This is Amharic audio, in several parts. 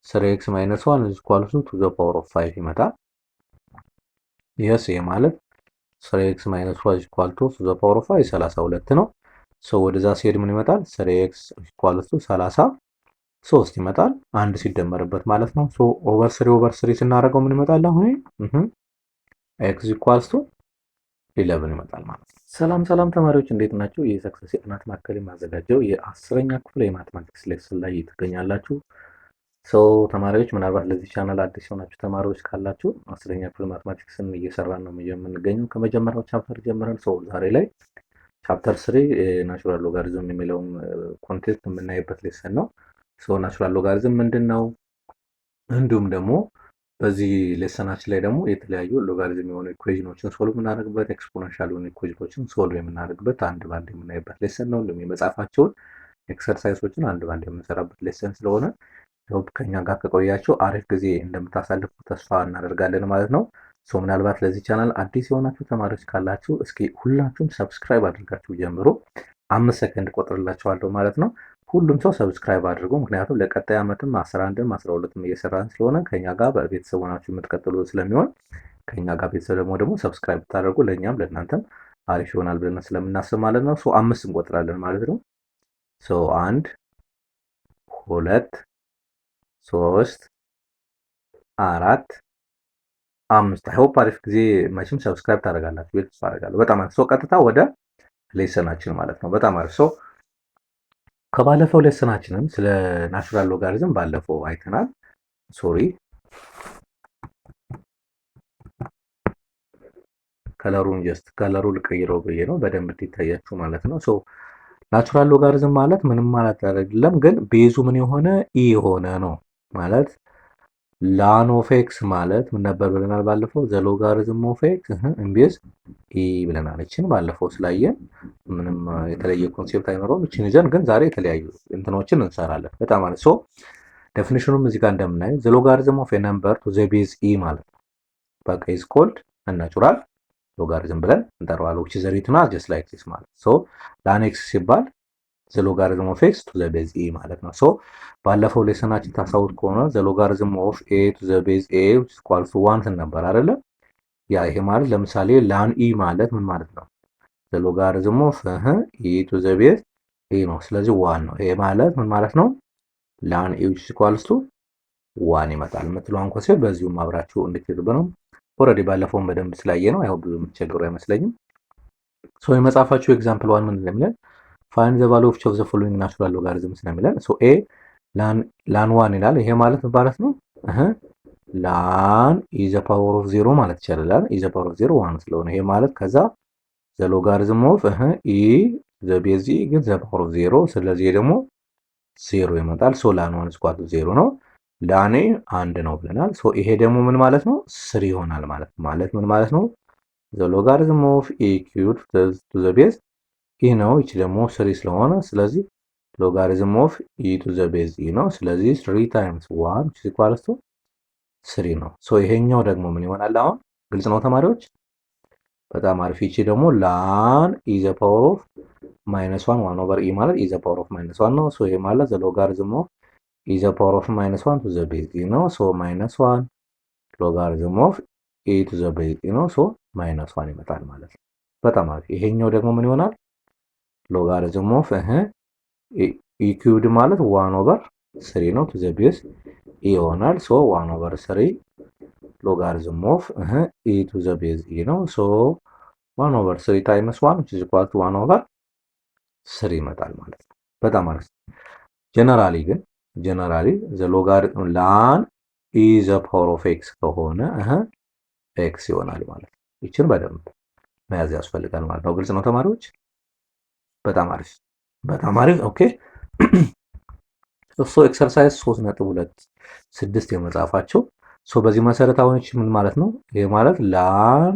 3x minus 1 is equal to the power of 5 ይመጣል። yes ይሄ ማለት 3x minus 1 is equal to the power of 5 32 ነው። ወደዛ ሲሄድ ምን ይመጣል? 3x is equal to 33 ይመጣል። አንድ ሲደመርበት ማለት ነው። ኦቨር 3 ስናደርገው ምን ይመጣል? አሁን x is equal to 11 ይመጣል ማለት ነው። ሰላም ተማሪዎች እንዴት ናችሁ? የሰክሰስ የጥናት ማዕከል የማዘጋጀው የ10ኛ ክፍል የማትማቲክስ ሌክቸር ላይ ትገኛላችሁ። ተማሪዎች ምናልባት ለዚህ ቻናል አዲስ የሆናችሁ ተማሪዎች ካላችሁ 10ኛ ክፍል ማትማቲክስን እየሰራን ነው የምንገኘው ከመጀመሪያው ቻፕተር ጀምረን። ዛሬ ላይ ቻፕተር 3 ናቹራል ሎጋሪዝም የሚለውን ኮንቴንት የምናይበት ሌሰን ነው። ናቹራል ሎጋሪዝም ምንድነው? እንዲሁም ደግሞ በዚህ ሌሰናችን ላይ ደግሞ የተለያዩ ሎጋሪዝም የሆኑ ኢኩዌሽኖችን ሶልቭ የምናደርግበት ኤክስፖኔንሻል የሆኑ ኢኩዌሽኖችን ሶልቭ የምናደርግበት አንድ ባንድ የምናይበት ሌሰን ነው። እንዲሁም የመጻፋቸውን ኤክሰርሳይሶችን አንድ ባንድ የምንሰራበት ሌሰን ስለሆነ ከኛ ጋር ከቆያችሁ አሪፍ ጊዜ እንደምታሳልፉ ተስፋ እናደርጋለን ማለት ነው። ምናልባት ለዚህ ቻናል አዲስ የሆናችሁ ተማሪዎች ካላችሁ እስኪ ሁላችሁም ሰብስክራይብ አድርጋችሁ ጀምሮ 5 ሰከንድ ቆጥርላችኋለሁ ማለት ነው። ሁሉም ሰው ሰብስክራይብ አድርጉ። ምክንያቱም ለቀጣይ ዓመትም 11ም 12ም እየሰራን ስለሆነ ከኛ ጋር በቤተሰብ ሆናችሁ የምትቀጥሉ ስለሚሆን ከኛ ጋር ቤተሰብ ደግሞ ሰብስክራይብ ታደርጉ ለኛም ለእናንተም አሪፍ ይሆናል ብለን ስለምናስብ ማለት ነው። 5 እንቆጥራለን ማለት ነው። 1 2 3 4 5 አይ ሆፕ አሪፍ ጊዜ መቼም ሰብስክራይብ ታደርጋላችሁ ብዬ ተስፋ አደርጋለሁ። በጣም አሪፍ። ቀጥታ ወደ ሌሰናችን ማለት ነው። በጣም አሪፍ። ከባለፈው ሌሰናችንም ስለ ናቹራል ሎጋሪዝም ባለፈው አይተናል። ከለሩን ልቀይረው ብዬ ነው በደንብ እንዲታያችሁ ማለት ነው። ናቹራል ሎጋሪዝም ማለት ምንም ማለት አይደለም፣ ግን ቤዙ ምን የሆነ ኢ የሆነ ነው ማለት ላን ኦፍ ኤክስ ማለት ምን ነበር ብለናል ባለፈው? ዘ ሎጋሪዝም ኦፍ ኤክስ ኢንቤዝ ኢ ብለናል። እቺን ባለፈው ስላየን ምንም የተለየ ኮንሴፕት አይኖረውም። እቺን ይዘን ግን ዛሬ የተለያዩ እንትኖችን እንሰራለን። በጣም ማለት ዴፊኒሽኑም እዚህ ጋር እንደምናየው ዘ ሎጋሪዝም ኦፍ ኤ ነምበር ቱ ዘ ቤዝ ኢ ማለት ነው። በቃ ኢዝ ኮልድ ናቹራል ሎጋሪዝም ብለን እንጠራዋለን። which is written as just like this ማለት ላን ኤክስ ሲባል ዘ ሎጋሪዝም ኦፍ ኤክስ ቱ ዘ ቤዝ ኢ ማለት ነው። ባለፈው ሌሰናችን ታሳውት ከሆነ ዘ ሎጋሪዝም ኦፍ ኤ ቱ ዘ ቤዝ ኤ which is equal to 1 ነበር አይደለ? ያ ይሄ ማለት ለምሳሌ ላን ኢ ማለት ምን ማለት ነው? ዘ ሎጋሪዝም ኦፍ ኢ ቱ ዘ ቤዝ ኤ ነው። ስለዚህ 1 ነው። ይሄ ማለት ምን ማለት ነው? ላን ኢ which is equal to 1 ይመጣል። የምትለውን ኮንሴፕት በዚሁም አብራችሁ እንድትይዙ ነው። ኦልሬዲ ባለፈውን በደንብ ስላየ ነው። አይሆን ብዙ የምትቸገሩ አይመስለኝም። የመጻፋችሁ ኤግዛምፕል 1 ምን እንደሚለን ፋይንድ ዘ ቫልዩ ኦፍ ዘ ፎሎዊንግ ናቹራል ሎጋሪዝምስ ነው የሚለን። ኤ ላን 1 ይላል። ይሄ ማለት ማለት ነው ላን ኢ ዘ ፓወር ኦፍ 0 ማለት ይቻላል። ኢ ዘ ፓወር ኦፍ 0 1 ስለሆነ ይሄ ማለት ከዛ ዘ ሎጋሪዝም ኦፍ ኢ ዘ ቤዝ ኢ ግን ዘ ፓወር ኦፍ 0 ስለዚህ ደግሞ 0 ይመጣል። ላን 1 ስኳር 0 ነው። ላኔ 1 ነው ብለናል። ይሄ ደግሞ ምን ማለት ነው? 3 ይሆናል ማለት ምን ማለት ነው? ዘ ሎጋሪዝም ኦፍ ኢ ኪዩብ ቱ ዘ ቤዝ ኢ ነው። እቺ ደግሞ 3 ስለሆነ ስለዚህ ሎጋሪዝም ኦፍ ኢ ቱ ዘ ቤዝ ኢ ነው። ስለዚህ 3 ታይምስ 1 which is equal to 3 ነው። ይሄኛው ደግሞ ምን ይሆናል? አሁን ግልጽ ነው ተማሪዎች? በጣም አሪፍ። እቺ ደግሞ ላን ኢ ዘ ፓወር ኦፍ -1 1 ኦቨር ኢ ማለት ኢ ዘ ፓወር ኦፍ -1 ነው። ይሄ ማለት ዘ ሎጋሪዝም ኦፍ ኢ ዘ ፓወር ኦፍ -1 ቱ ዘ ቤዝ ኢ ነው። -1 ሎጋሪዝም ኦፍ ኢ ቱ ዘ ቤዝ ኢ ነው። -1 ይመጣል ማለት ነው። በጣም አሪፍ። ይሄኛው ደግሞ ምን ይሆናል? ሎጋሪዝም ኦፍ ኢ ኪዩብድ ማለት 1 ኦቨር 3 ነው ቱ ዘ ቤዝ ኢ ይሆናል። 1 ኦቨር 3 ሎጋሪዝም ኦፍ ኢ ቱ ዘ ቤዝ ኢ ነው። 1 ኦቨር 3 ታይምስ 1 which is equal to 1 ኦቨር 3 ይመጣል ማለት ነው። በጣም አሪፍ። ጀነራሊ ዘ ሎጋሪዝም ላን ኢ ዘ ፓወር ኦፍ ኤክስ ከሆነ ኤክስ ይሆናል ማለት ነው። ይችን በደንብ መያዝ ያስፈልጋል ማለት ነው። ግልጽ ነው ተማሪዎች? በጣም አሪፍ ኦኬ። ኤክሰርሳይዝ 3.26 የመጻፋቸው በዚህ መሰረት አሁን እቺ ምን ማለት ነው? ይሄ ማለት ላን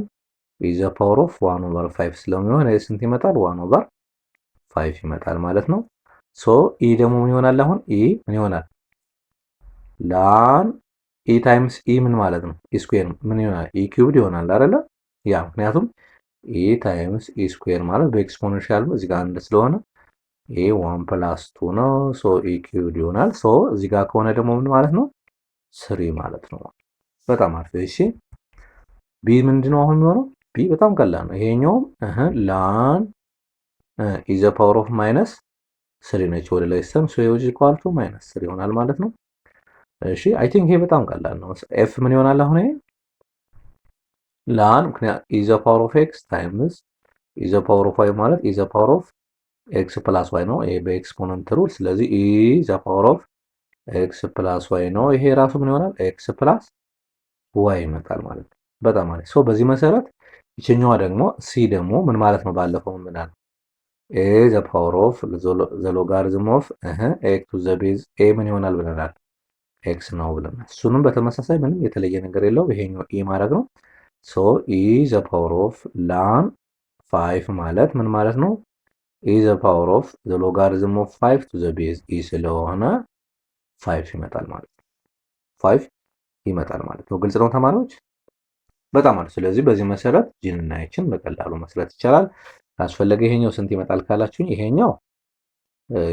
ኢ ዘ ፓወር ኦፍ 1 ኦቨር 5 ስለሚሆን ይሄ ስንት ይመጣል? 1 ኦቨር 5 ይመጣል ማለት ነው። ኢ ደግሞ ምን ይሆናል? አሁን ኢ ምን ይሆናል? ላን ኢ ታይምስ ኢ ምን ማለት ነው? ኢ ስኩዌር ምን ይሆናል? ኢ ኪዩብድ ይሆናል አይደለ? ያ ምክንያቱም ኢ ታይምስ ኢ ስኩዌር ማለት በኤክስፖኔንሻል እዚህ ጋር አንድ ስለሆነ ኢ 1 + 2 ነው። ኢ ኪዩብድ ይሆናል። እዚህ ጋር ከሆነ ደግሞ ምን ማለት ነው? ስሪ ማለት ነው። በጣም አሪፍ። እሺ ቢ ምንድነው አሁን የሚሆነው? ቢ በጣም ቀላል ነው። ይሄኛውም ላን ኢዘ ፓወር ኦፍ ማይነስ ስሪ ነች ወደ ላይ ስተም ሶ ዊች ኢኳል ቱ ማይነስ ስሪ ይሆናል ማለት ነው። እሺ አይ ቲንክ ይሄ በጣም ቀላል ነው። ኤፍ ምን ይሆናል አሁን? ይሄ ላን ምክንያት ኢዘ ፓወር ኦፍ ኤክስ ታይምስ ኢዘ ፓወር ኦፍ ዋይ ማለት ኢዘ ፓወር ኦፍ ኤክስ ፕላስ ዋይ ነው። ይሄ በኤክስፖነንት ሩል። ስለዚህ ኢዘ ፓወር ኦፍ ኤክስ ፕላስ ዋይ ነው። ይሄ ራሱ ምን ይሆናል? ኤክስ ፕላስ ዋይ ይመጣል ማለት ነው። በጣም አሪፍ። ሶ በዚህ መሰረት ይችኛዋ ደግሞ ሲ ደግሞ ምን ማለት ነው? ባለፈው ምናል ኤ ዘ ፓወር ኦፍ ዘ ሎጋሪዝም ኦፍ ኤክስ ቱ ዘ ቤዝ ኤ ምን ይሆናል ብለናል? ኤክስ ነው ብለናል። እሱንም በተመሳሳይ ምንም የተለየ ነገር የለው። ይሄኛው ኢ ማድረግ ነው። ሶ ኢ ዘ ፓወር ኦፍ ላን 5 ማለት ምን ማለት ነው? ኢ ዘ ፓወር ኦፍ ዘ ሎጋሪዝም ኦፍ 5 ቱ ዘ ቤዝ ኢ ስለሆነ 5 ይመጣል ማለት ነው። 5 ይመጣል ማለት ነው። ግልጽ ነው ተማሪዎች? በጣም አሪፍ። ስለዚህ በዚህ መሰረት ጂን እና ኤችን በቀላሉ መስራት ይቻላል። ካስፈለገ ይሄኛው ስንት ይመጣል ካላችሁኝ ይሄኛው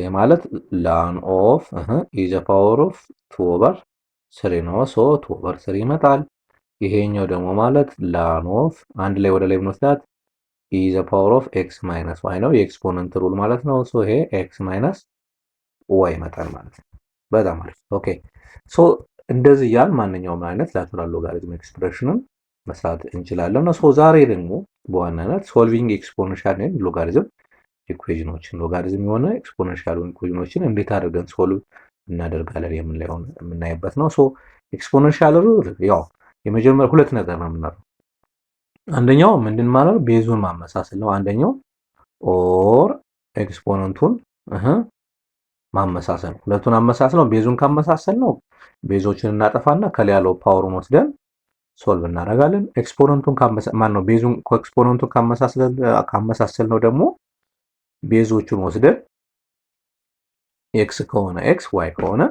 የማለት ላን ኦፍ ኢ ዘ ፓወር ኦፍ 2 ኦቨር 3 ነው። ሶ 2 ኦቨር 3 ይመጣል። ይሄኛው ደግሞ ማለት ላን ኦፍ አንድ ላይ ወደ ላይ ብንወስዳት ኢ ዘ ፓወር ኦፍ ኤክስ ማይነስ ዋይ ነው። የኤክስፖነንት ሩል ማለት ነው። ሶ ይሄ ኤክስ ማይነስ ዋይ ይመጣል ማለት ነው። በጣም አሪፍ። ኦኬ ሶ እንደዚህ እያል ማንኛውም አይነት ላተራል ሎጋሪዝም ኤክስፕሬሽንን መስራት እንችላለን ነው። ሶ ዛሬ ደግሞ በዋናነት ሶልቪንግ ኤክስፖኔንሻል ኤንድ ሎጋሪዝም ኢኩዌሽኖችን ሎጋሪዝም የሆነ ኤክስፖኔንሻል ኢኩዌሽኖችን እንዴት አድርገን ሶልቭ እናደርጋለን የምናይበት ነው። ሶ ኤክስፖኔንሻል ሩል ያው የመጀመሪያ ሁለት ነገር ነው የምናደርገው። አንደኛው ምንድን ማለት ነው? ቤዙን ማመሳሰል ነው። አንደኛው ኦር ኤክስፖነንቱን ማመሳሰል ነው። ሁለቱን አመሳሰል ነው። ቤዙን ካመሳሰል ነው ቤዞችን እናጠፋና ከላይ ያለው ፓወሩን ወስደን ሶልቭ እናደርጋለን። ኤክስፖነንቱን ማን ነው ቤዙን ኮኤክስፖነንቱን ካመሳሰል ነው ደግሞ ቤዞቹን ወስደን ኤክስ ከሆነ ኤክስ ዋይ ከሆነ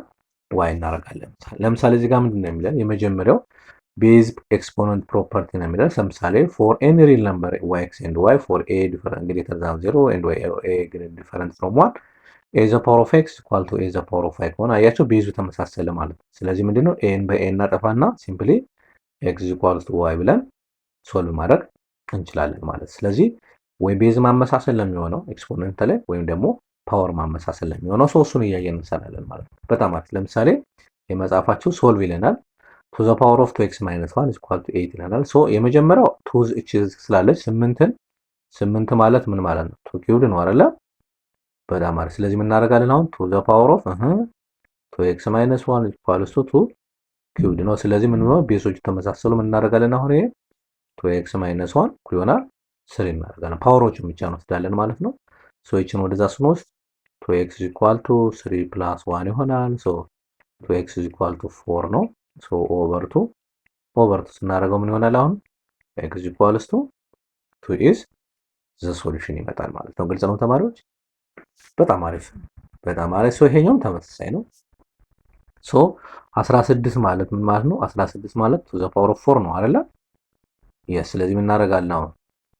ዋይ እናደርጋለን። ለምሳሌ እዚህ ጋር ምንድን ነው የሚለን? የመጀመሪያው ቤዝ ኤክስፖነንት ፕሮፐርቲ ነው የሚለን። ለምሳሌ ፎር ኤኒ ሪል ነምበር ዋይ ኤክስ ኤንድ ዋይ ፎር ኤ ዲፈረንት ግሬተር ዛን 0 ኤንድ ዋይ ኤ ዲፈረንት ፍሮም 1 ኤ ዘ ፓወር ኦፍ ኤክስ ኢኳል ቱ ኤ ዘ ፓወር ኦፍ ዋይ ከሆነ አያቸው ቤዙ ተመሳሰለ ማለት ነው። ስለዚህ ምንድነው ኤን በኤ እናጠፋና ሲምፕሊ ኤክስ ኢኳል ቱ ዋይ ብለን ሶልቭ ማድረግ እንችላለን ማለት። ስለዚህ ወይ ቤዝ ማመሳሰል ለሚሆነው ኤክስፖነንት ላይ ወይም ደግሞ ፓወር ማመሳሰል ለሚሆነው ሶስቱን እያየን እንሰራለን ማለት ነው። በጣም አሪፍ። ለምሳሌ የመጻፋችሁ ሶልቭ ይለናል ቱ ዘ ፓወር ኦፍ 2x ማይነስ 1 is equal to 8 ይለናል። ሶ የመጀመሪያው ቱ እቺ ስላለች 8 ማለት ምን ማለት ነው? 2 ኪዩብድ ነው አይደለ? በጣም አሪፍ። ስለዚህ ምን እናደርጋለን አሁን ቱ ዘ ፓወር ኦፍ 2x ማይነስ 1 is equal to 2 ኪዩብድ ነው። ስለዚህ ምን ነው ቤዞቹ ተመሳሰሉ። ምን እናደርጋለን አሁን ይሄ 2x ማይነስ 1 እኩል ይሆናል 3 እናደርጋለን። ፓወሮቹን ብቻ እንወስዳለን ማለት ነው። ሶ ይችን ወደዛ ስንወስድ 2x is equal to 3 plus 1 ይሆናል። ሶ 2x is equal to 4 ነው። ሶ ኦቨር ቱ ስናደርገው ምን ይሆናል አሁን x equals to 2 is the solution ይመጣል ማለት ነው። ግልጽ ነው ተማሪዎች? በጣም አሪፍ በጣም አሪፍ። ሶ ይሄኛውም ተመሳሳይ ነው። ሶ 16 ማለት ምን ማለት ነው? 16 ማለት to the power of 4 ነው አይደለ? yes። ስለዚህ ምን እናደርጋለን አሁን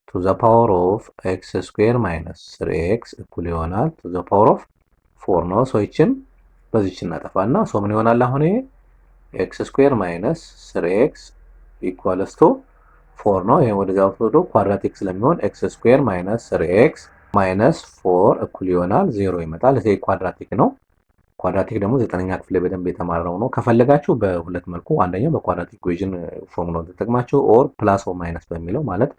to the power of x square minus 3x እኩል ይሆናል to the power of 4 ነው። ሶ ይችን በዚህች እናጠፋና ሶ ምን ይሆናል አሁን ይሄ x ስኩዌር ማይነስ 3x ኢኳልስ ቱ 4 ነው። ይሄ ወደዛ ወጥቶ ኳድራቲክ ስለሚሆን x ስኩዌር ማይነስ 3x ማይነስ 4 እኩል ይሆናል 0 ይመጣል። ይሄ ኳድራቲክ ነው። ኳድራቲክ ደግሞ 9ኛ ክፍል በደንብ የተማረው ነው። ከፈለጋችሁ በሁለት መልኩ አንደኛው በኳድራቲክ ኢኩዌሽን ፎርሙላ ተጠቅማችሁ ኦር ፕላስ ኦር ማይነስ በሚለው ማለት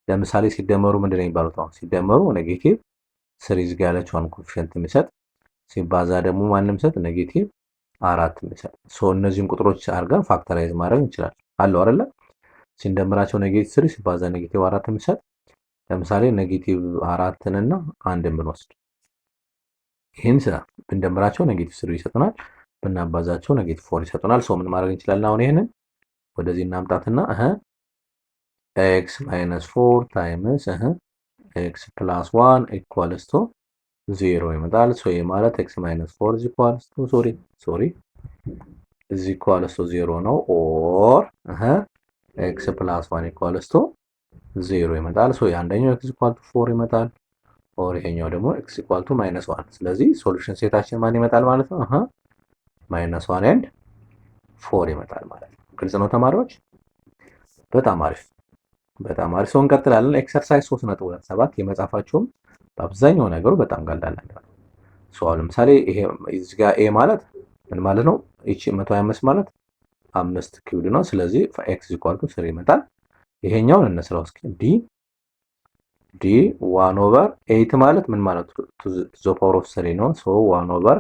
ለምሳሌ ሲደመሩ ምንድን ነው የሚባሉት? አሁን ሲደመሩ ኔጌቲቭ 3 ጋር ያለችውን ኮኤፊሺየንት የሚሰጥ ሲባዛ ደግሞ ማንም ሰጥ ኔጌቲቭ 4 የሚሰጥ ሶ እነዚህን ቁጥሮች አድርገን ፋክተራይዝ ማድረግ እንችላለን። አለው አይደለ? ሲንደምራቸው ኔጌቲቭ 3 ሲባዛ ኔጌቲቭ 4 የሚሰጥ ለምሳሌ ኔጌቲቭ 4 እና 1 ብንወስድ ይሄን ብንደምራቸው ኔጌቲቭ 3 ይሰጡናል፣ ብናባዛቸው ኔጌቲቭ 4 ይሰጡናል። ሶ ምን ማድረግ እንችላለን? አሁን ይሄንን ወደዚህ እናምጣትና x minus 4 times x plus 1 equals to 0 ይመጣል። ሶ ይሄ ማለት x minus 4 is equals to sorry is equals to 0 ነው። ኦር x plus 1 equals to 0 ይመጣል። ሶ አንደኛው x equal to 4 ይመጣል። ኦር ይሄኛው ደግሞ x equal to -1። ስለዚህ ሶሉሽን ሴታችን ማን ይመጣል ማለት ነው? -1 and 4 ይመጣል ማለት ነው። ግልጽ ነው ተማሪዎች? በጣም አሪፍ በጣም አሪፍ። ሰው እንቀጥላለን። ኤክሰርሳይዝ 3.27 የመጻፋቸውም በአብዛኛው ነገሩ በጣም ቀላል ነው። ሶ ለምሳሌ ይሄ እዚህ ጋር ኤ ማለት ምን ማለት ነው? እቺ 125 ማለት 5 ኪዩብ ነው። ስለዚህ x = 3 ይመጣል። ይሄኛውን እንስራው እስኪ ዲ 1 ኦቨር 8 ማለት ምን ማለት ነው? ቱ ዘ ፓወር ኦፍ 3 ነው። ሶ 1 ኦቨር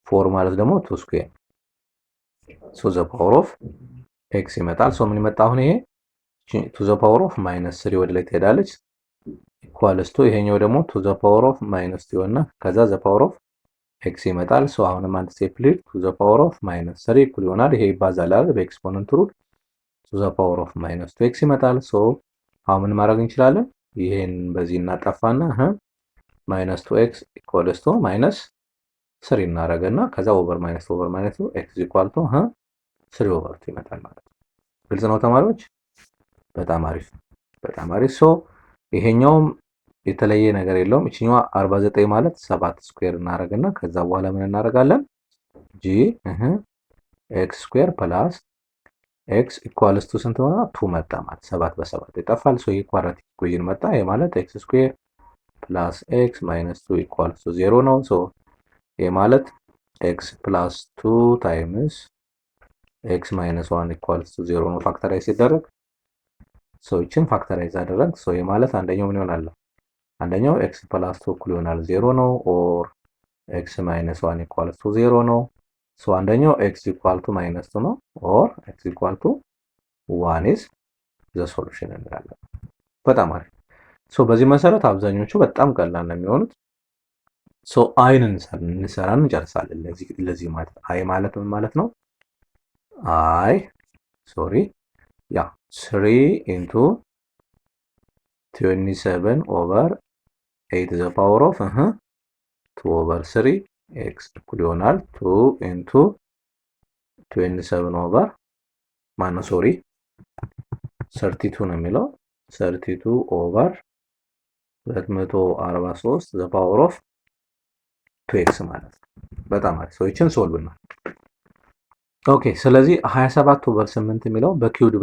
4 ማለት ደግሞ 2 ስኩዌር ሶ ዘ ፓወር ኦፍ x ይመጣል። ሶ ምን ይመጣ አሁን ይሄ ቱ ዘ ፓወር ኦፍ -3 ወደ ላይ ትሄዳለች ኢኳልስ ቱ ይሄኛው ደግሞ ቱ ዘ ፓወር ኦፍ -2 ይሆንና ከዛ ዘ ፓወር ኦፍ ኤክስ ይመጣል። ሶ አሁንም አንድ ስቴፕ ሊድ ቱ ዘ ፓወር ኦፍ -3 እኩል ይሆናል። ይሄ ይባዛል አይደል በኤክስፖነንት ሩል ቱ ዘ ፓወር ኦፍ -2 ኤክስ ይመጣል። ሶ አሁን ምን ማድረግ እንችላለን? ይሄን በዚህ እናጠፋና -2 ኤክስ ኢኳልስ ቱ -3 እናደርግና ከዛ ኦቨር -2 ኤክስ ኢኳል ቱ 3 ኦቨር 2 ይመጣል ማለት ነው። ግልጽ ነው ተማሪዎች? በጣም አሪፍ በጣም አሪፍ። ሶ ይሄኛውም የተለየ ነገር የለውም። እቺኛዋ 49 ማለት 7 ስኩዌር እናደርግና ከዛ በኋላ ምን እናደርጋለን? ጂ ኤክስ ስኩዌር ፕላስ ኤክስ ኢኳልስ ቱ ስንት ሆነ? 2 መጣ ማለት 7 በ7 ይጠፋል። ሶ ይሄ ኳድራቲክ ኢኩዌሽን መጣ። ይሄ ማለት ኤክስ ስኩዌር ፕላስ ኤክስ ማይነስ 2 ኢኳልስ ቱ 0 ነው። ሶ ይሄ ማለት ኤክስ ፕላስ 2 ታይምስ ኤክስ ማይነስ 1 ኢኳልስ ቱ 0 ነው ፋክተራይዝ ሲደረግ። ሶ ይችን ፋክተራይዝ አደረግ። ሶ ይሄ ማለት አንደኛው ምን ይሆናል? አንደኛው ኤክስ ፕላስ 2 እኩል ይሆናል 0 ነው። ኦር ኤክስ ማይነስ 1 ኢኳልስ ቱ 0 ነው። ሶ አንደኛው ኤክስ ኢኳል ቱ -2 ነው። ኦር ኤክስ ኢኳል ቱ 1 ኢዝ ዘ ሶሉሽን እንላለን። በጣም አሪፍ። ሶ በዚህ መሰረት አብዛኞቹ በጣም ቀላል ነው የሚሆኑት። ሶ አይን እንሰራን እንጨርሳለን። ለዚህ ማለት አይ ማለት ምን ማለት ነው? አይ ሶሪ ያ 3 ኢንቱ 27 ኦቨር 8 ዘ ፓወር ኦፍ 2 ኦቨር 3 ኤክስ እኩል ይሆናል 2 ኢንቱ 27 ኦቨር ማነው ሶሪ 32 ነው የሚለው 32 ኦቨር 243 ዘ ፓወር ኦፍ 2 ኤክስ ማለት ነው። በጣም አሪፍ። ሰዎችን ሶልቭ ነው። ኦኬ ስለዚህ 27 ኦቨር 8 የሚለው በኪውድ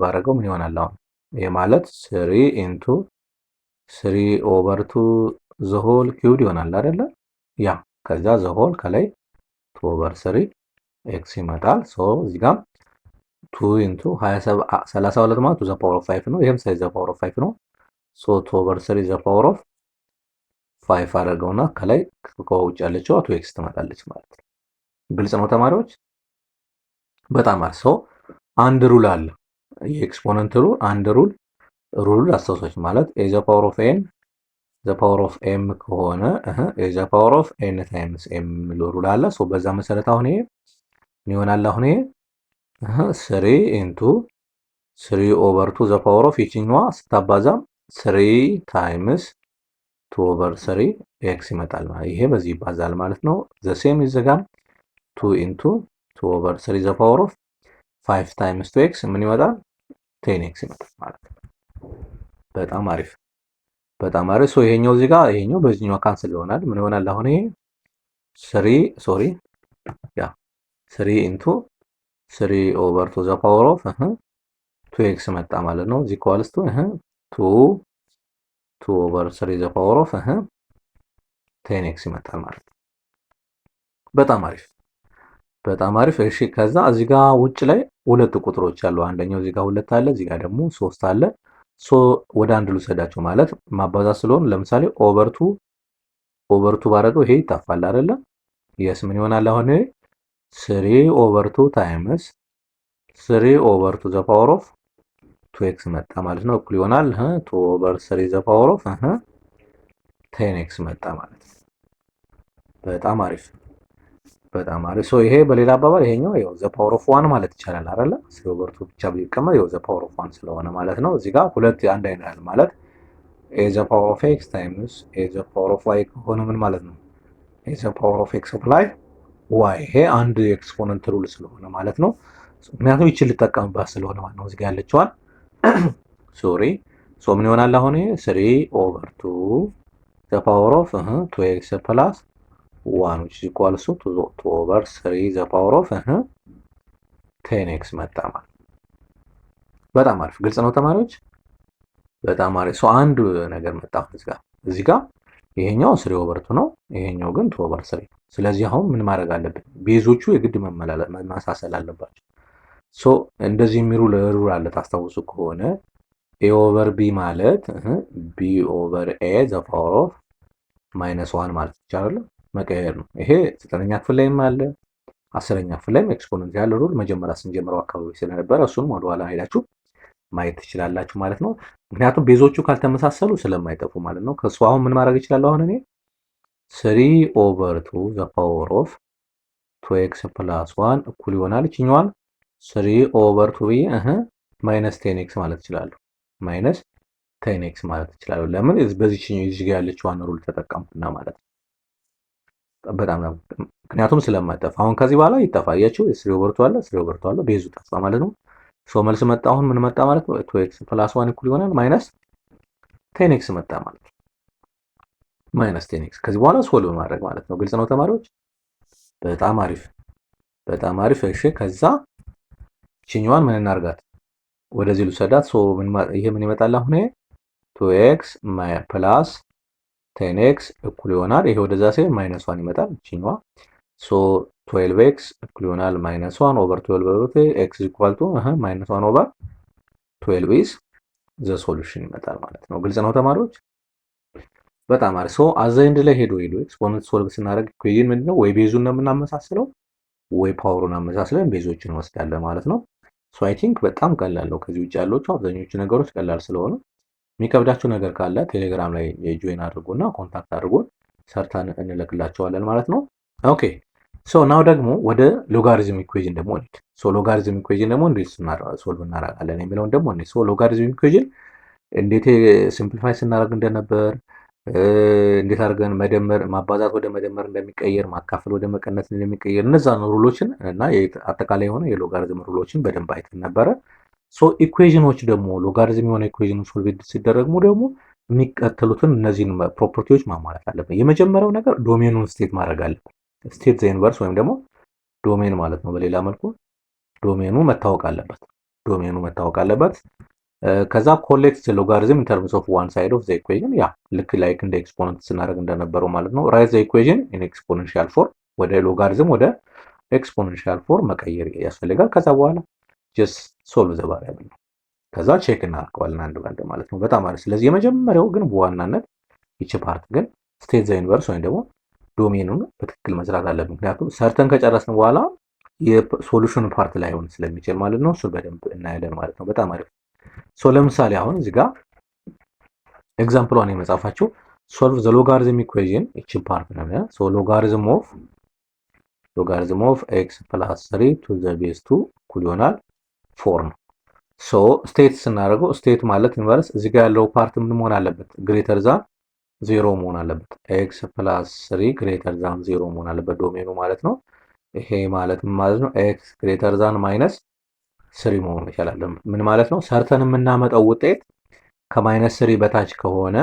ባረገው ምን ይሆናል? አሁን ይሄ ማለት 3 ኢንቱ 3 ኦቨር 2 ዘ ሆል ኪውድ ይሆናል አይደለ? ያ ከዛ ዘ ሆል ከላይ 2 ኦቨር 3 ኤክስ ይመጣል። ሶ እዚህ ጋር 2 ኢንቱ 32 ማለት ዘ ፓወር ኦፍ 5 ነው። ይሄም ሳይዝ ዘ ፓወር ኦፍ 5 ነው። ሶ 2 ኦቨር 3 ዘ ፓወር ኦፍ 5 አደረገውና ከላይ ከውጭ ያለችው 2 ኤክስ ትመጣለች ማለት ነው። ግልጽ ነው ተማሪዎች? በጣም አሪፍ። ሶ አንድ ሩል አለ የኤክስፖነንት ሩል አንድ ሩል አስተውሶች ማለት ኤ ዘ ፓወር ኦፍ ኤን ዘ ፓወር ኦፍ ኤም ከሆነ ኤ ዘ ፓወር ኦፍ ኤን ታይምስ ኤም ሩል አለ። ሶ በዛ መሰረት አሁን ይሄ ምን ይሆናል? አሁን ይሄ 3 ኢንቱ 3 ኦቨር 2 ዘ ፓወር ኦፍ ይችኛዋ ስታባዛ 3 ታይምስ 2 ኦቨር 3 ኤክስ ይመጣል ማለት ይሄ በዚህ ይባዛል ማለት ነው። ዘ ሴም ይዘጋም 2 ኢንቱ 2 ኦቨር 3 ዘ ፓወር ኦፍ 5 ታይምስ 2 ኤክስ ምን ይመጣል? 10 ኤክስ ይመጣል ማለት ነው። በጣም አሪፍ በጣም አሪፍ። ሶ ይሄኛው እዚህ ጋር ይሄኛው በዚህኛው ካንስል ይሆናል። ምን ይሆናል? አሁን ይሄ 3 ኢንቱ 3 ኦቨር 2 ዘ ፓወር ኦፍ 2 ኤክስ መጣ ማለት ነው። እዚህ ኢኳልስ ቱ 2 ኦቨር 3 ዘ ፓወር ኦፍ 10 ኤክስ ይመጣል ማለት ነው። በጣም አሪፍ በጣም አሪፍ። እሺ ከዛ እዚህ ጋር ውጭ ላይ ሁለት ቁጥሮች አሉ። አንደኛው እዚህ ጋር 2 አለ፣ እዚህ ጋር ደግሞ 3 አለ። ሶ ወደ አንድ ልውሰዳቸው ማለት ማባዛት ስለሆነ ለምሳሌ ኦቨር 2 ባረገው ይሄ ይጣፋል አይደለ? የስ ምን ይሆናል? አሁን 3 ኦቨር 2 ታይምስ 3 ኦቨር 2 ዘ ፓወር ኦፍ 2 ኤክስ መጣ ማለት ነው። እኩል ይሆናል 2 ኦቨር 3 ዘ ፓወር ኦፍ 10 ኤክስ መጣ ማለት ነው። በጣም አሪፍ በጣም አሪፍ። ሶ ይሄ በሌላ አባባል ይሄኛው ያው ዘ ፓወር ኦፍ 1 ማለት ይቻላል አይደለ? 3 ኦቨር 2 ብቻ ቢቀመጥ ያው ዘ ፓወር ኦፍ 1 ስለሆነ ማለት ነው። እዚህ ጋር ሁለት አንድ አይነት ማለት ኤ ዘ ፓወር ኦፍ ኤክስ ታይምስ ኤ ዘ ፓወር ኦፍ ዋይ ከሆነ ምን ማለት ነው? ኤ ዘ ፓወር ኦፍ ኤክስ ኦፍ ላይ ዋይ ይሄ አንድ ኤክስፖነንት ሩል ስለሆነ ማለት ነው። ምክንያቱም ይችል ልጠቀምባት ስለሆነ ማለት ነው። እዚህ ጋር ያለችዋል ሶሪ ሶ ምን ይሆናል? አሁን 3 ኦቨር 2 ዘ ፓወር ኦፍ 2 ኤክስ ፕላስ 1 which is equals to 2 over 3 the power of ቴን ኤክስ መጣ ማለት። በጣም አሪፍ ግልጽ ነው ተማሪዎች። በጣም አሪፍ አንድ ነገር መጣ እዚህ ጋር ይሄኛው 3/2 ነው፣ ይሄኛው ግን 2/3። ስለዚህ አሁን ምን ማድረግ አለብን? ቤዞቹ የግድ መመሳሰል አለባቸው። እንደዚህ የሚሉ ሩል አለ ታስታውሱ ከሆነ a/b ማለት b/a ዘ ፓወር ኦፍ -1 ማለት ይቻላል መቀየር ነው። ይሄ 9ኛ ክፍል ላይም አለ 10ኛ ክፍል ላይም ኤክስፖነንት ያለ ሩል መጀመሪያ ስንጀምረው አካባቢ ስለነበረ እሱንም ወደኋላ ሄዳችሁ ማየት ትችላላችሁ ማለት ነው። ምክንያቱም ቤዞቹ ካልተመሳሰሉ ስለማይጠፉ ማለት ነው። ከሱ አሁን ምን ማድረግ እችላለሁ? አሁን እኔ 3/2 ዘ ፓወር ኦፍ 2x + 1 እኩል ይሆናል ይችኛዋን 3/2 ብዬ -10x ማለት እችላለሁ። -10x ማለት እችላለሁ። ለምን? በዚህ ጋር ያለችዋን ሩል ተጠቀምኩና ማለት ነው። በጣም ነው ምክንያቱም ስለማይጠፋ አሁን ከዚህ በኋላ ይጠፋ። አያችሁ 3/2 አለ 3/2 አለ ቤዙ ጠፋ ማለት ነው። መልስ መጣ። አሁን ምን መጣ ማለት ነው? 2x + 1 እኩል ይሆናል -10x መጣ ማለት ነው። -10x ከዚህ በኋላ ሶልቭ ማድረግ ማለት ነው። ግልጽ ነው ተማሪዎች? በጣም አሪፍ በጣም አሪፍ። እሺ ከዛ ቺኛዋን ምን እናርጋት? ወደዚህ ልውሰዳት። ይሄ ምን ይመጣል አሁን? 2x + 10x እኩል ይሆናል ይሄ ወደዛ ሲሆን -1 ይመጣል ቺኛዋ 12x እኩል ይሆናል -1/12 x -1/12 is the solution ይመጣል ማለት ነው። ግልጽ ነው ተማሪዎች? በጣም አሪፍ። አዘንድ ላይ ሄዶ ኤክስፖነንት ሶልቭ ስናደርግ ኢኩዌሽን ምንድነው? ወይ ቤዙን ነው የምናመሳስለው ወይ ፓወሩን አመሳስለን ቤዞችን እንወስዳለን ማለት ነው። አይ ቲንክ በጣም ቀላል ነው። ከዚህ ውጭ ያሉት አብዛኞቹ ነገሮች ቀላል ስለሆኑ የሚከብዳችሁ ነገር ካለ ቴሌግራም ላይ ጆይን አድርጉና ኮንታክት አድርጉን ሰርተን እንልክላቸዋለን ማለት ነው። ኦኬ ናው ደግሞ ወደ ሎጋሪዝም ኢኩዌሽን ደግሞ እንሂድ። ሎጋሪዝም ኢኩዌሽን ደግሞ እንዴት ሶልቭ እናደርጋለን የሚለውን ደግሞ እንሂድ። ሎጋሪዝም ኢኩዌሽን እንዴት ሲምፕሊፋይ ስናደርግ እንደነበር እንዴት አድርገን መደመር ማባዛት ወደ መደመር እንደሚቀየር ማካፈል ወደ መቀነስ እንደሚቀየር እነዛን ሩሎችን እና አጠቃላይ የሆነ የሎጋሪዝም ሩሎችን በደንብ አይተን ነበረ። ኢኩዌሽኖች ደግሞ ሎጋሪዝም የሆነ ኢኩዌሽን ሶልቭ ሲደረጉ ደግሞ የሚከተሉትን እነዚህን ፕሮፐርቲዎች ማሟላት አለብን። የመጀመሪያው ነገር ዶሜኑን ስቴት ማድረግ አለብን። ስቴት ዘ ኢንቨርስ ወይም ደግሞ ዶሜን ማለት ነው። በሌላ መልኩ ዶሜኑ መታወቅ አለበት። ከዛ ኮሌክት ሎጋሪዝም ኢን ተርምስ ኦፍ ዋን ሳይድ ኦፍ ዘ ኢኩዌሽን ያ ልክ ላይክ እንደ ኤክስፖነንት ስናደርግ እንደነበረው ማለት ነው። ራይት ዘ ኢኩዌሽን ኢን ኤክስፖኔንሻል ፎርም ወደ ሎጋሪዝም ወደ ኤክስፖኔንሻል ፎርም መቀየር ያስፈልጋል። ከዛ በኋላ ጀስት ሶልቭ ዘ ቫሪያብል ነው። ከዛ ቼክ እናደርገዋለን አንድ ባንድ ማለት ነው። በጣም አሪፍ። ስለዚህ የመጀመሪያው ግን በዋናነት ይቺ ፓርት ግን ስቴት ዘ ኢንቨርስ ወይም ደግሞ ዶሜኑን በትክክል መስራት አለብን። ምክንያቱም ሰርተን ከጨረስን በኋላ የሶሉሽን ፓርት ላይ ሆን ስለሚችል ማለት ነው። እሱ በደንብ እናያለን ማለት ነው። በጣም አሪፍ። ለምሳሌ አሁን እዚህ ጋር ኤግዛምፕሏን የመጻፋችሁ ሶልቭ ዘ ሎጋሪዝም ኢኩዌሽን እቺ ፓርት ነው። ሎጋሪዝም ኦፍ x + 3 to the base 2 እኩል ይሆናል 4 ነው። ስቴት ስናደርገው ስቴት ማለት ኢንቨርስ እዚህ ጋር ያለው ፓርት ምን መሆን አለበት? ግሬተር ዛን 0 መሆን አለበት። x + 3 ግሬተር ዛን 0 መሆን አለበት ዶሜኑ ማለት ነው። ይሄ ማለት ምን ማለት ነው? x ግሬተር ዛን -3 መሆን ይችላል። ምን ማለት ነው? ሰርተን የምናመጣው ውጤት ከ-3 በታች ከሆነ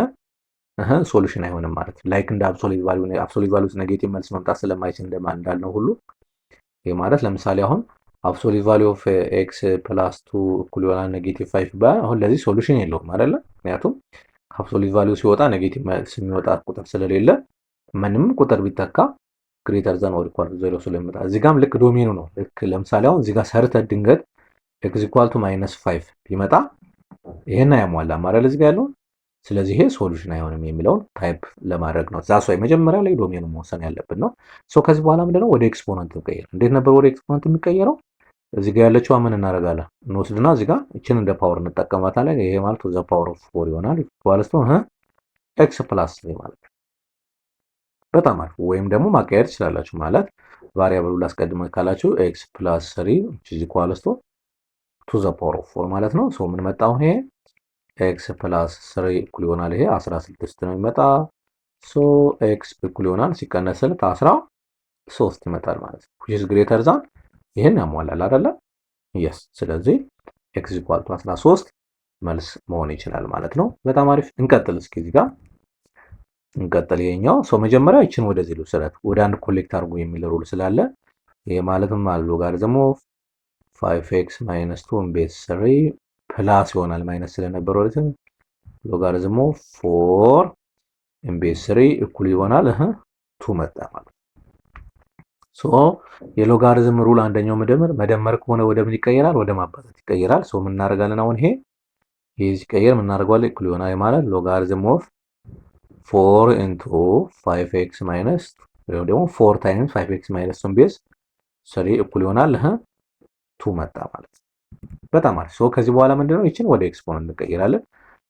ሶሉሽን አይሆንም ማለት ነው። ላይክ እንደ አብሶሉት ቫልዩ ኔጌቲቭ መልስ መምጣት ስለማይችል እንዳልነው ሁሉ ይሄ ማለት ለምሳሌ አሁን አብሶሉት ቫልዩ ኦፍ x + 2 እኩል ይሆናል -5 ባይ አሁን ለዚህ ሶሉሽን የለውም አይደለ? ምክንያቱም አብሶሉት ቫልዩ ሲወጣ ኔጌቲቭ መልስ የሚወጣ ቁጥር ስለሌለ ምንም ቁጥር ቢተካ ግሬተር ዛን ኦር ኢኳል ቱ 0 ስለሚመጣ እዚህ ጋርም ልክ ዶሜኑ ነው። ልክ ለምሳሌ አሁን እዚህ ጋር ሰርተ ድንገት x = -5 ቢመጣ ይሄን አያሟላም አይደል? እዚህ ጋር ያለው ስለዚህ ይሄ ሶሉሽን አይሆንም የሚለውን ታይፕ ለማድረግ ነው። ዛስ ወይ መጀመሪያ ላይ ዶሜኑ መወሰን ያለብን ነው። ከዚህ በኋላ ምንድነው ወደ ኤክስፖነንት እንቀይር። እንዴት ነበር ወደ ኤክስፖነንት የሚቀየረው? እዚህ ጋር ያለችው ምን እናደርጋለን? እንወስድና እዚህ ጋር እቺን እንደ ፓወር እንጠቀማታለን። ይሄ ማለት ዘ ፓወር ኦፍ 4 ይሆናል ማለት ነው x + 3 ማለት ነው። በጣም አሪፍ። ወይም ደግሞ ማቀየር ትችላላችሁ ማለት ቫሪያብሉ ላስቀድመ ካላችሁ x + 3 to the power of 4 ማለት ነው። ምን መጣው? ይሄ x + 3 እኩል ይሆናል ይሄ 16 ነው የሚመጣ። x እኩል ይሆናል ሲቀነስለት 13 ይመጣል ማለት ነው። which is greater than ይሄን ያሟላል አይደለ? yes። ስለዚህ x = 13 መልስ መሆን ይችላል ማለት ነው። በጣም አሪፍ። እንቀጥል እስኪ እዚህ ጋር እንቀጥል። ይሄኛው መጀመሪያ ይችን ወደዚህ ልውሰዳት ወደ አንድ ኮሌክት አድርጉ የሚል ሩል ስላለ ይሄ ማለትም ሎጋሪዝም ኦፍ 5x ማይነስ 2 ቤዝ 3 ፕላስ ይሆናል ማይነስ ስለነበረ ወደ ሎጋሪዝም ኦፍ 4 ቤዝ 3 እኩል ይሆናል 2 መጣ ማለት ሶ የሎጋሪዝም ሩል አንደኛው መደመር ከሆነ ወደ ምን ይቀየራል? ወደ ማባዛት ይቀየራል። ሶ ምን እናደርጋለን? አሁን ይሄ ሲቀየር ምን እናደርጋለን? እኩል ይሆናል ማለት ሎጋሪዝም ኦፍ 4 ኢንቱ 5x ማይነስ ወይም ደግሞ 4 ታይምስ 5x ማይነስ 2 ቤዝ 3 እኩል ይሆናል 2 መጣ ማለት በጣም አሪፍ። ሶ ከዚህ በኋላ ምንድነው ይችን ወደ ኤክስፖነንት እንቀይራለን።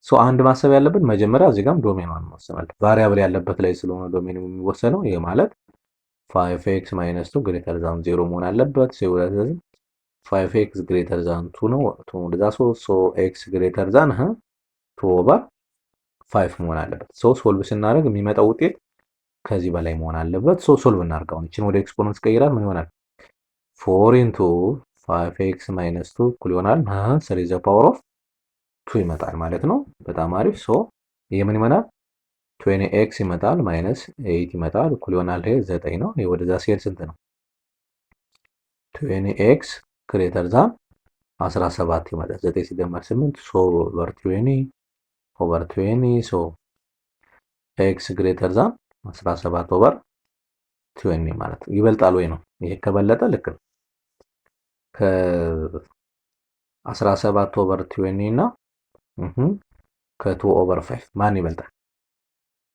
ሶ አንድ ማሰብ ያለብን መጀመሪያ እዚህ ጋርም ዶሜኗን መወሰናል። ቫሪያብል ያለበት ላይ ስለሆነ ዶሜኑ የሚወሰነው ይሄ ማለት 5x ማይነስ 2 ግሬተር ዛን 0 መሆን አለበት። ስለዚህ 5x ግሬተር ዛን 2 ነው 2 ወደዛ ሶ x ግሬተር ዛን 2 ኦቨር 5 መሆን አለበት። ሶ ሶልቭ ስናደርግ የሚመጣው ውጤት ከዚህ በላይ መሆን አለበት። ሶ ሶልቭ እናድርገው። ይችን ወደ ኤክስፖነንት ቀይራል ምን ይሆናል? 4 ኢንቱ 5x ማይነስ 2 እኩል ይሆናል 3 ዘ ፓወር ኦፍ 2 ይመጣል ማለት ነው። በጣም አሪፍ። ሶ ይሄ ምን ይመጣል? 20x ይመጣል ማይነስ 8 ይመጣል እኩል ይሆናል ይሄ 9 ነው። ይሄ ወደዛ ሲሄድ ስንት ነው? 20x ግሬተር ዛን 17 ይመጣል። 9 ሲደመር 8 ሶ ኦቨር 20 ሶ x ግሬተር ዛን 17 ኦቨር 20 ማለት ነው። ይበልጣል ወይ ነው? ይሄ ከበለጠ ልክ ነው። ከ17 ኦቨር 20 እና ከ2 ኦቨር 5 ማን ይበልጣል?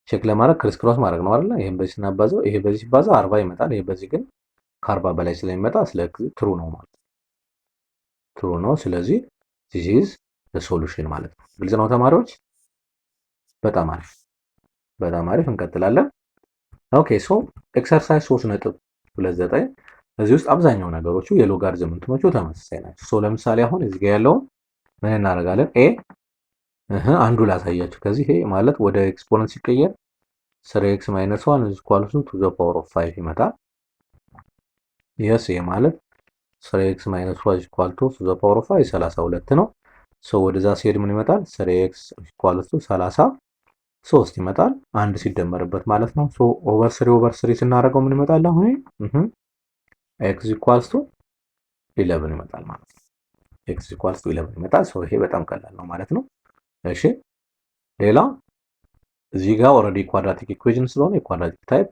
ቼክ ለማድረግ ክሪስ ክሮስ ማድረግ ነው አይደል? ይሄን በዚህ ስናባዛው ይሄ በዚህ ሲባዛ 40 ይመጣል። ይሄ በዚህ ግን ከ40 በላይ ስለሚመጣ ስለዚህ ትሩ ነው ማለት ትሩ ነው። ስለዚህ this is the solution ማለት ነው። ግልጽ ነው ተማሪዎች? በጣም አሪፍ በጣም አሪፍ። እንቀጥላለን። ኦኬ ሶ ኤክሰርሳይዝ 3.29 እዚህ ውስጥ አብዛኛው ነገሮቹ የሎጋሪዝም እንትኖቹ ተመሳሳይ ናቸው። ሶ ለምሳሌ አሁን እዚህ ጋር ያለውን ምን እናደርጋለን? አንዱ ላሳያችሁ። ከዚህ ይሄ ማለት ወደ ኤክስፖነንት ሲቀየር 3x ማይነስ 1 is equal to the power of 5 ይመጣል። yes ይሄ ማለት 3x ማይነስ 1 is equal to the power of 5 32 ነው። ሶ ወደዛ ሲሄድ ምን ይመጣል? 3x is equal to 33 ይመጣል። አንድ ሲደመርበት ማለት ነው። ሶ ኦቨር 3 ስናደርገው ምን ይመጣል? አሁን x equals to 11 ይመጣል ማለት ነው። x equals to 11 ይመጣል። ሶ ይሄ በጣም ቀላል ነው ማለት ነው። እሺ ሌላ እዚህ ጋር ኦልሬዲ ኳድራቲክ ኢኩዌሽን ስለሆነ የኳድራቲክ ታይፕ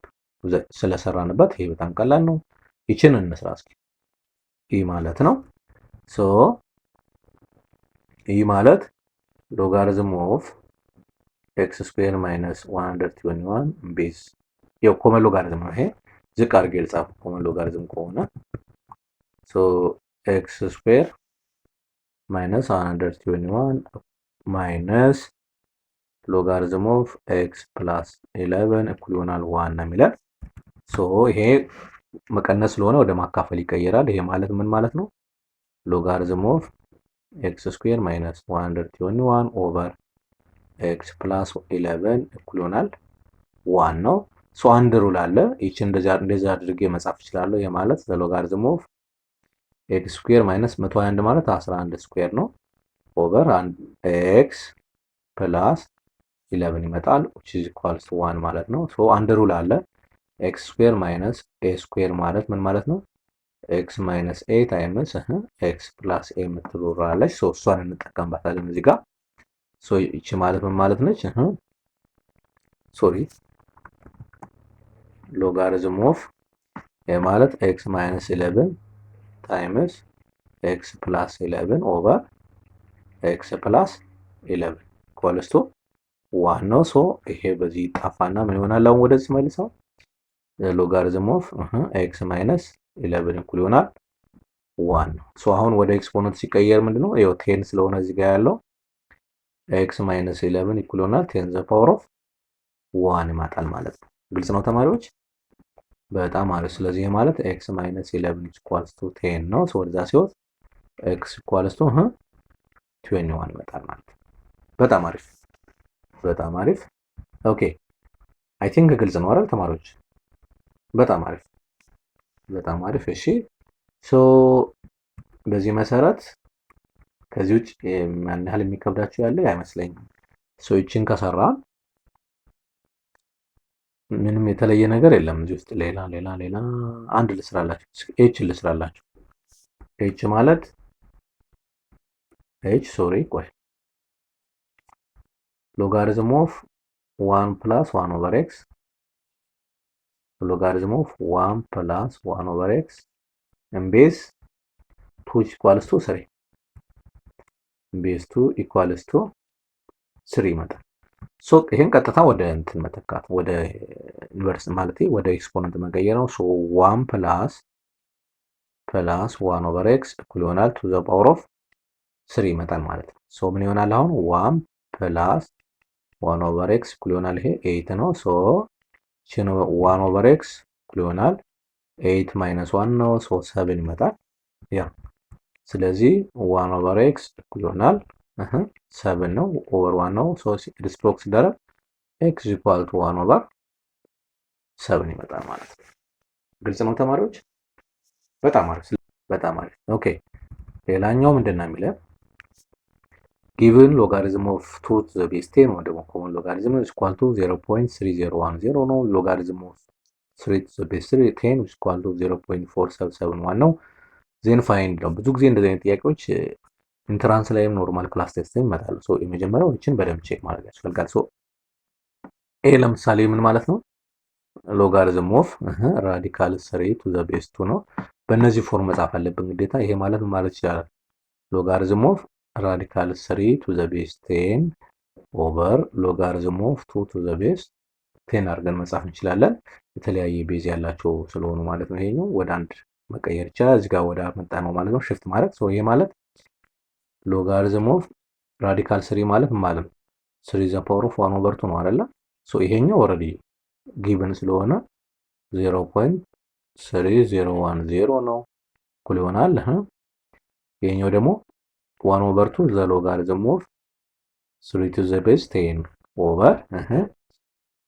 ስለሰራንበት ይሄ በጣም ቀላል ነው። ይችን እንስራ እስኪ። ኢ ማለት ነው ሶ ኢ ማለት ሎጋሪዝም ኦፍ x ስኩዌር ማይነስ 121 ቤዝ ያው ኮመን ሎጋሪዝም ነው። ይሄ ዝቅ አድርጌ ልጻፍ ኮመን ሎጋሪዝም ከሆነ ሶ x ስኩዌር ማይነስ 121 ማይነስ ሎጋሪዝም ኦፍ x ፕላስ 11 እኩል ይሆናል 1 ነው የሚለን። ሶ ይሄ መቀነስ ስለሆነ ወደ ማካፈል ይቀየራል። ይሄ ማለት ምን ማለት ነው? ሎጋሪዝም ኦፍ x ስኩዌር ማይነስ 121 ኦቨር x ፕላስ 11 እኩል ይሆናል 1 ነው። ሶ አንድ ሩል አለ። ይቺ እንደዛ አድርጌ መጻፍ እችላለሁ። ይሄ ማለት ሎጋሪዝም ኦፍ x ስኩዌር ማይነስ 121 ማለት 11 ስኩዌር ነው ኦቨር x ፕላስ 11 ይመጣል which is equals to 1 ማለት ነው። ሶ አንድ ሩል አለ። x ስኩዌር ማይነስ a ስኩዌር ማለት ምን ማለት ነው? x ማይነስ a ታይምስ x ፕላስ a የምትኖራለች። ሶ እሷን እንጠቀምባታለን እዚህ ጋር። ሶ ይቺ ማለት ምን ማለት ነች? ሶሪ ሎጋሪዝም ኦፍ a ማለት x ማይነስ 11 ታይምስ x ፕላስ 11 ኦቨር x ፕላስ 11 ኢኳልስ ቱ 1 ነው። ሶ ይሄ በዚህ ጣፋና ምን ይሆናል? አሁን ወደዚህ መልሰው ሎጋሪዝም ኦፍ x ማይነስ 11 እኩል ይሆናል 1 ነው። ሶ አሁን ወደ ኤክስፖነንት ሲቀየር ምንድነው? ይሄው 10 ስለሆነ እዚህ ጋር ያለው x ማይነስ 11 እኩል ይሆናል 10 ዘ ፓወር ኦፍ 1 ይመጣል ማለት ነው። ግልጽ ነው ተማሪዎች? በጣም አሪፍ። ስለዚህ ይሄ ማለት x ማይነስ 11 ኢኳልስ ቱ 10 ነው። ሶ ወደዛ ሲወጥ x ኢኳልስ ቱ 21 ይመጣል ማለት ነው። በጣም አሪፍ በጣም አሪፍ። ኦኬ አይ ቲንክ ግልጽ ነው አይደል ተማሪዎች? በጣም አሪፍ በጣም አሪፍ። እሺ ሶ በዚህ መሰረት ከዚህ ውጭ ያን ያህል የሚከብዳችሁ ያለ አይመስለኝም። ሶ ይችን ከሰራን ምንም የተለየ ነገር የለም እዚህ ውስጥ። ሌላ አንድ ልስራላችሁ፣ ኤች ልስራላችሁ። ኤች ማለት ቆይ ሎጋሪዝም ኦፍ 1 + 1 ኦቨር ኤክስ ሎጋሪዝም ኦፍ 1 + 1 ኦቨር ኤክስ ቤዝ 2 ኢኳልስ ቱ 3 ቤዝ 2 ኢኳልስ ቱ 3 ይመጣል። ሶ ይሄን ቀጥታ ወደ እንትን መተካት ወደ ኢንቨርስ ማለት ወደ ኤክስፖነንት መቀየር ነው። ሶ 1 + 1 ኦቨር ኤክስ እኩል ይሆናል ቱ ዘ ፓወር ኦፍ 3 ይመጣል ማለት ነው። ሶ ምን ይሆናል አሁን 1 + 1 ኦቨር ኤክስ እኩል ይሆናል ይሄ 8 ነው። ሶ 1 ኦቨር ኤክስ እኩል ይሆናል 8 - 1 ነው። ሶ 7 ይመጣል። ያ ስለዚህ 1 ኦቨር ኤክስ እኩል ይሆናል 7 ነው ኦቨር 1 ነው። ሶ ሪስፕሮክስ ሲደረግ ኤክስ ኢኳል ቱ 1 ኦቨር 7 ይመጣል ማለት ነው። ግልጽ ነው ተማሪዎች? በጣም አሪፍ። ኦኬ ሌላኛው ምንድነው የሚለው ጊቭን ሎጋሪዝም ኦፍ 2 to the base 10 ወይ ደግሞ ኮመን ሎጋሪዝም is equal to 0.3010 ነው። ሎጋሪዝም ኦፍ 3 to the base 10 is equal to 0.4771 ነው። ዜን ፋይንድ ነው። ብዙ ጊዜ እንደዚህ አይነት ጥያቄዎች ኢንትራንስ ላይም ኖርማል ክላስ ቴስት ይመጣሉ። ሶ የመጀመሪያው እቺን በደንብ ቼክ ማድረግ ያስፈልጋል። ሶ ኤ ለምሳሌ ምን ማለት ነው? ሎጋሪዝም ኦፍ ራዲካል 3 to the base 2 ነው። በእነዚህ ፎርም መጻፍ አለብን ግዴታ። ይሄ ማለት ምን ማለት ይችላል? ሎጋሪዝም ኦፍ ራዲካል 3 to the base 10 ኦቨር ሎጋሪዝም ኦፍ 2 to the base 10 አድርገን መጻፍ እንችላለን። የተለያየ ቤዝ ያላቸው ስለሆኑ ማለት ነው። ይሄኛው ወደ አንድ መቀየር ይቻላል። እዚህ ጋር ወደ መጣ ነው ማለት ነው ሽፍት ማለት። ሶ ይሄ ማለት ሎጋሪዝም ኦፍ ራዲካል 3 ማለት ማለት ነው 3 ዘ ፓወር ኦፍ 1 ኦቨር 2 ነው አይደለ? ሶ ይሄኛው ኦልሬዲ ጊቭን ስለሆነ 0.3010 ነው እኩል ይሆናል። ይሄኛው ደግሞ 1 ኦቨር 2 ዘ ሎጋሪዝም ኦፍ 3 to the base 10 ኦቨር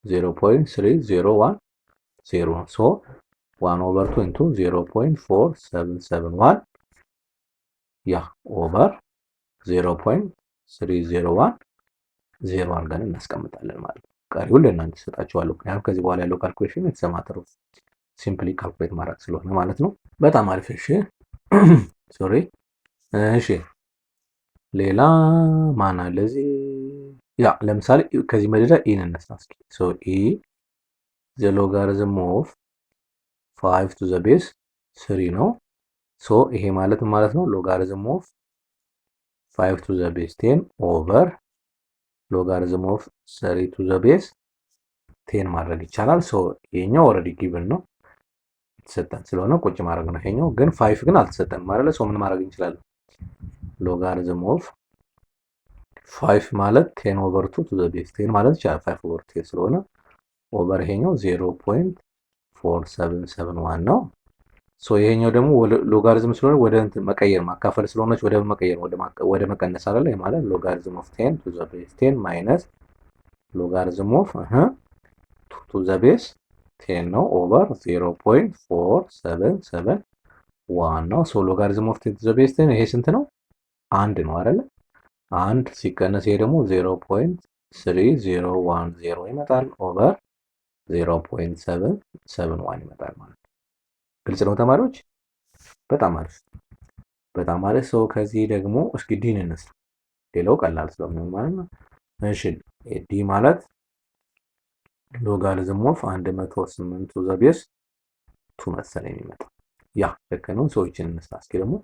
0.3010 ሶ 1 ኦቨር 2 into 0.4771 ያ ኦቨር 0.3010 አድርገን እናስቀምጣለን ማለት ነው። ቀሪውን ለእናንተ እሰጣችኋለሁ። ምክንያቱም ከዚህ በኋላ ያለው ካልኩሌሽን የተሰማተሩ ሲምፕሊ ካልኩሌት ማድረግ ስለሆነ ማለት ነው። በጣም አሪፍ። እሺ ሶሪ። እሺ ሌላ ማን አለ እዚህ? ያ ለምሳሌ ከዚህ መደዳ ኢን እነሳ እስኪ። ሶ ኢ ዘ ሎጋሪዝም ኦፍ 5 to the base 3 ነው። ሶ ይሄ ማለት ነው ሎጋሪዝም ኦፍ 5 to the base 10 ኦቨር ሎጋሪዝም ኦፍ 3 to the base 10 ማድረግ ይቻላል። ሶ ይሄኛው ኦልሬዲ ጊቭን ነው የተሰጠን ስለሆነ ቁጭ ማድረግ ነው። ይሄኛው ግን 5 ግን አልተሰጠንም ማለት ሶ ምን ማድረግ እንችላለን? ሎጋሪዝም ኦፍ 5 ማለት 10 ኦቨር 2 to the base 10 ማለት ይቻላል። 5 ኦቨር 10 ስለሆነ ኦቨር ይሄኛው 0.4771 ነው። ሶ ይሄኛው ደግሞ ሎጋሪዝም ስለሆነ ወደ እንትን መቀየር ማካፈል ስለሆነች ወደ መቀየር ወደ መቀነስ አይደለ? ማለት ሎጋሪዝም ኦፍ 10 to the base 10 ማይነስ ሎጋሪዝም ኦፍ 2 to the base 10 ነው ኦቨር 0.4771 ነው። ሶ ሎጋሪዝም ኦፍ 10 to the base 10 ይሄ ስንት ነው? አንድ ነው አይደለ? አንድ ሲቀነስ ይሄ ደግሞ 0.3010 ይመጣል ኦቨር 0.771 ይመጣል ማለት ነው። ግልጽ ነው ተማሪዎች? በጣም አሪፍ። ሰው ከዚህ ደግሞ እስኪ ዲን እንስራ። ሌላው ቀላል ስለሆነ ማለት ነው። እሺ ዲ ማለት ሎጋሪዝም ኦፍ 108 to the base 2 መሰለኝ የሚመጣው። ያ ልክ ነው። ሰዎችን እንስራ እስኪ ደግሞ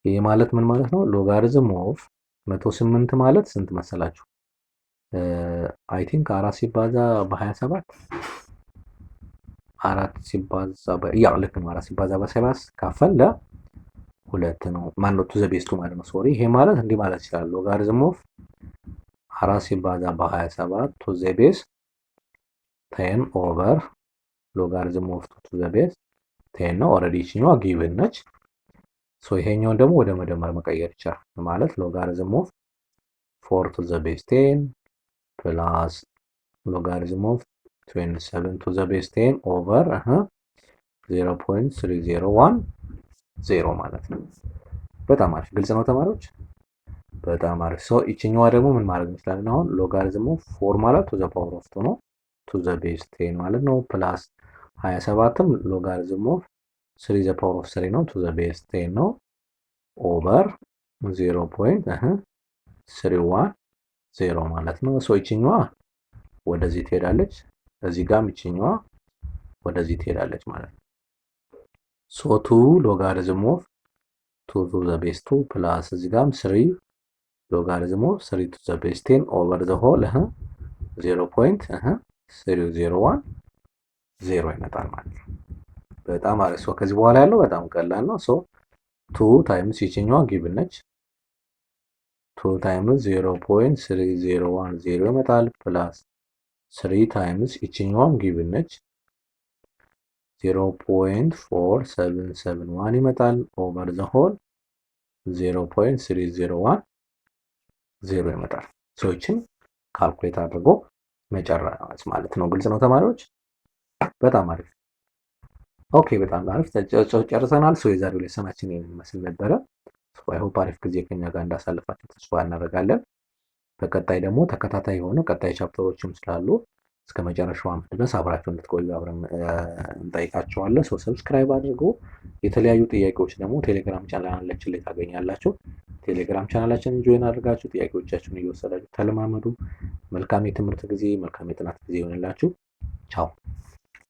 ይሄ ማለት ምን ማለት ነው? ሎጋሪዝም ኦፍ 108 ማለት ስንት መሰላችሁ? አይ ቲንክ 4 ሲባዛ በ27 4 ሲባዛ ያ ልክ ነው። 4 ሲባዛ በ7 ካፈል ለ2 ነው። ማን ነው? ቱ ዘ ቤዝ 2 ማለት ነው። ሶሪ ይሄ ማለት እንዲህ ማለት ይችላል። ሎጋሪዝም ኦፍ 4 ሲባዛ በ27 ቱ ዘ ቤዝ 10 ኦቨር ሎጋሪዝም ኦፍ 2 ቱ ዘ ቤዝ 10 ነው። ኦልሬዲ ይችኛዋ ጊቭን ነች። ሶ ይሄኛውን ደግሞ ወደ መደመር መቀየር ይቻላል። ማለት ሎጋሪዝም ኦፍ 4 to the base 10 ፕላስ ሎጋሪዝም ኦፍ 27 to the base 10 ኦቨር 0.3010 ማለት ነው። በጣም አሪፍ። ግልጽ ነው ተማሪዎች? በጣም አሪፍ። ሶ ይችኛዋ ደግሞ ምን ማድረግ እንችላለን? አሁን ሎጋሪዝም ኦፍ 4 ማለት to the power of 2 ነው። to the base 10 ማለት ነው። ፕላስ 27ም ሎጋሪዝም ኦፍ 3 ዘ ፓወር ኦፍ 3 ነው። ቱ ዘ ቤዝ 10 ነው ኦቨር 0.310 ማለት ነው። ሶ ይችኛዋ ወደዚህ ትሄዳለች፣ እዚህ ጋርም ይችኛዋ ወደዚህ ትሄዳለች ማለት ነው። ሶ 2 ሎጋሪዝም ኦፍ 2 ቱ ዘ ቤዝ 2 ፕላስ እዚህ ጋርም 3 ሎጋሪዝም ኦፍ 3 ቱ ዘ ቤዝ 10 ኦቨር ዘ ሆል 0.301 0 ይመጣል ማለት ነው። በጣም አሪፍ። ሶ ከዚህ በኋላ ያለው በጣም ቀላል ነው። ሶ 2 ታይምስ ይችኛዋ ጊቭን ነች 2 ታይምስ 0.3010 ይመጣል ፕላስ 3 ታይምስ ይችኛዋም ጊቭን ነች 0.4771 ይመጣል ኦቨር ዘ ሆል 0.3010 ይመጣል። ሰዎችን ካልኩሌት አድርጎ መጨረስ ማለት ነው። ግልጽ ነው ተማሪዎች? በጣም አሪፍ። ኦኬ በጣም አሪፍ ጨርሰናል። የዛሬው ሌሰናችን ይሄን ይመስል ነበረ። አይ ሆፕ አሪፍ ጊዜ ከኛ ጋር እንዳሳለፋችሁ ተስፋ እናደርጋለን። በቀጣይ ደግሞ ተከታታይ የሆኑ ቀጣይ ቻፕተሮችም ስላሉ እስከ መጨረሻው ዓመት ድረስ አብራችሁ እንድትቆዩ አብረን እንጠይቃችኋለን። ሰብስክራይብ አድርጉ። የተለያዩ ጥያቄዎች ደግሞ ቴሌግራም ቻናላችን ላይ ታገኛላችሁ። ቴሌግራም ቻናላችንን ጆይን አድርጋችሁ ጥያቄዎቻችሁን እየወሰዳችሁ ተለማመዱ። መልካም የትምህርት ጊዜ፣ መልካም የጥናት ጊዜ ይሆንላችሁ። ቻው